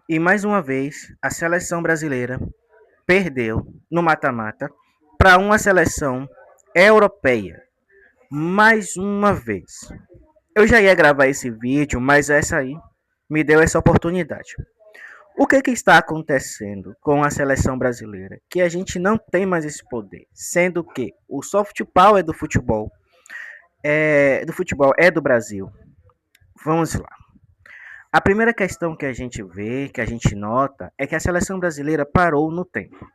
E mais uma vez, a seleção brasileira perdeu no mata-mata para uma seleção europeia. Mais uma vez. Eu já ia gravar esse vídeo, mas essa aí me deu essa oportunidade. O que está acontecendo com a seleção brasileira? Que a gente não tem mais esse poder, sendo que o soft power do futebol é do Brasil. Vamos lá. A primeira questão que a gente vê, que a gente nota, é que a seleção brasileira parou no tempo.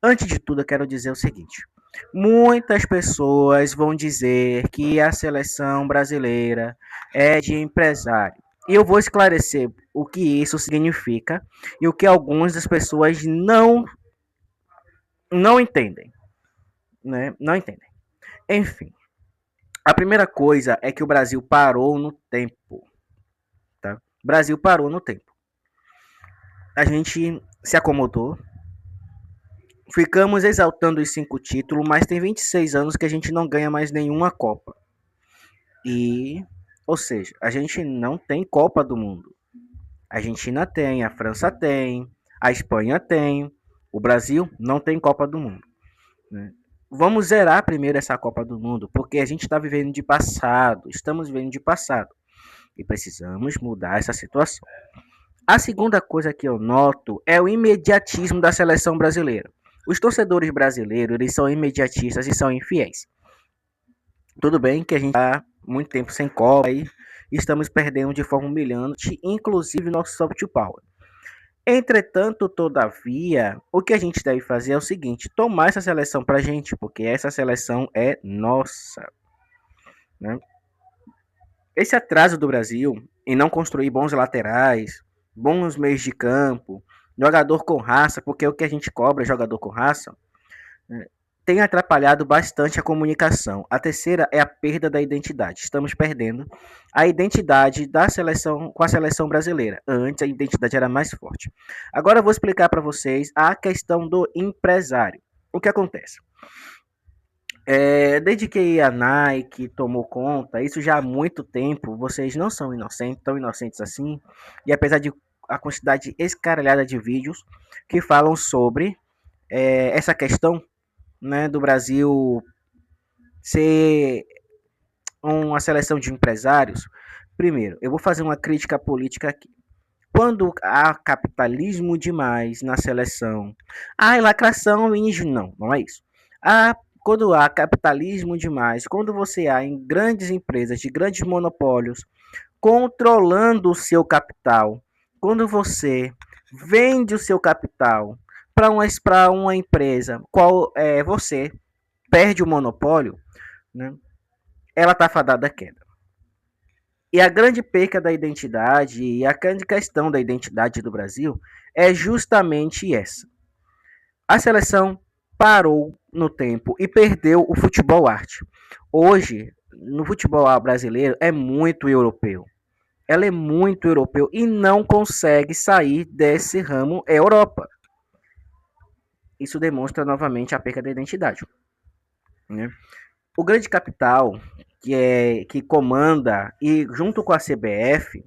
Antes de tudo, eu quero dizer o seguinte: muitas pessoas vão dizer que a seleção brasileira é de empresário. E eu vou esclarecer o que isso significa e o que algumas das pessoas não entendem, né? Não entendem. Enfim, a primeira coisa é que o Brasil parou no tempo, tá? O Brasil parou no tempo. A gente se acomodou, ficamos exaltando os 5 títulos, mas tem 26 anos que a gente não ganha mais nenhuma Copa. Ou seja, a gente não tem Copa do Mundo. A Argentina tem, a França tem, a Espanha tem, o Brasil não tem Copa do Mundo, né? Vamos zerar primeiro essa Copa do Mundo, porque a gente está vivendo de passado, estamos vivendo de passado e precisamos mudar essa situação. A segunda coisa que eu noto é o imediatismo da seleção brasileira. Os torcedores brasileiros, eles são imediatistas e são infiéis. Tudo bem que a gente está muito tempo sem Copa e estamos perdendo de forma humilhante, inclusive nosso soft power. Entretanto, todavia, o que a gente deve fazer é o seguinte: tomar essa seleção para a gente, porque essa seleção é nossa, né? Esse atraso do Brasil em não construir bons laterais, bons meios de campo, jogador com raça, porque o que a gente cobra é jogador com raça, né, tem atrapalhado bastante a comunicação. A terceira é a perda da identidade. Estamos perdendo a identidade da seleção com a seleção brasileira. Antes a identidade era mais forte. Agora eu vou explicar para vocês a questão do empresário. O que acontece? Desde que a Nike tomou conta, isso já há muito tempo, vocês não são inocentes, tão inocentes assim, e apesar de a quantidade escaralhada de vídeos que falam sobre essa questão, né, do Brasil ser uma seleção de empresários, primeiro, eu vou fazer uma crítica política aqui. Quando há capitalismo demais na seleção, lacração, não é isso. Quando há capitalismo demais, quando você há em grandes empresas, de grandes monopólios, controlando o seu capital, quando você vende o seu capital para uma empresa, qual você perde o monopólio, né? Ela está fadada à queda. E a grande perca da identidade e a grande questão da identidade do Brasil é justamente essa. A seleção parou no tempo e perdeu o futebol arte. Hoje, no futebol brasileiro, é muito europeu. Ela é muito europeu e não consegue sair desse ramo Europa. Isso demonstra novamente a perda da identidade, né? O grande capital que comanda e junto com a CBF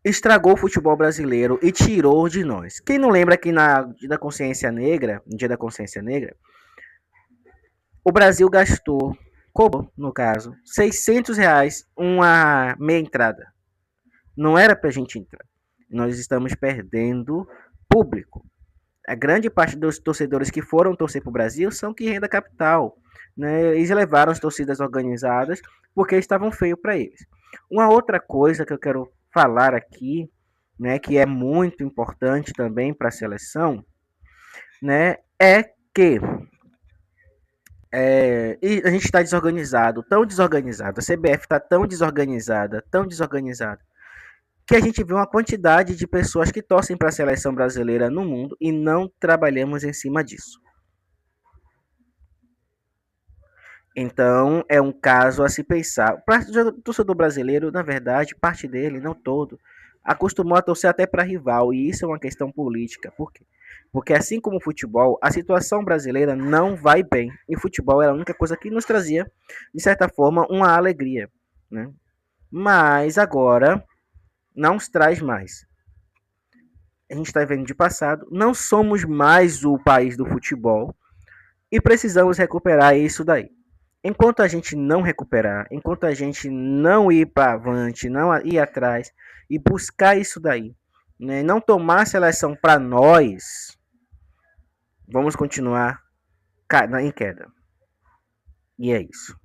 estragou o futebol brasileiro e tirou de nós. Quem não lembra que no Dia da Consciência Negra, o Brasil gastou, cobrou, no caso, R$ 600 uma meia entrada. Não era pra gente entrar. Nós estamos perdendo público. A grande parte dos torcedores que foram torcer para o Brasil são que renda capital, né? Eles levaram as torcidas organizadas porque estavam feios para eles. Uma outra coisa que eu quero falar aqui, né, que é muito importante também para a seleção, né, é que e a gente está desorganizado, tão desorganizado, a CBF está tão desorganizada, que a gente vê uma quantidade de pessoas que torcem para a seleção brasileira no mundo e não trabalhamos em cima disso. Então, é um caso a se pensar. O torcedor brasileiro, na verdade, parte dele, não todo, acostumou a torcer até para rival, e isso é uma questão política. Por quê? Porque assim como o futebol, a situação brasileira não vai bem. E o futebol era a única coisa que nos trazia, de certa forma, uma alegria, né? Mas agora não os traz mais. A gente está vendo de passado. Não somos mais o país do futebol e precisamos recuperar isso daí. Enquanto a gente não recuperar, enquanto a gente não ir para avante, não ir atrás e buscar isso daí, né? Não tomar a seleção para nós, vamos continuar em queda. E é isso.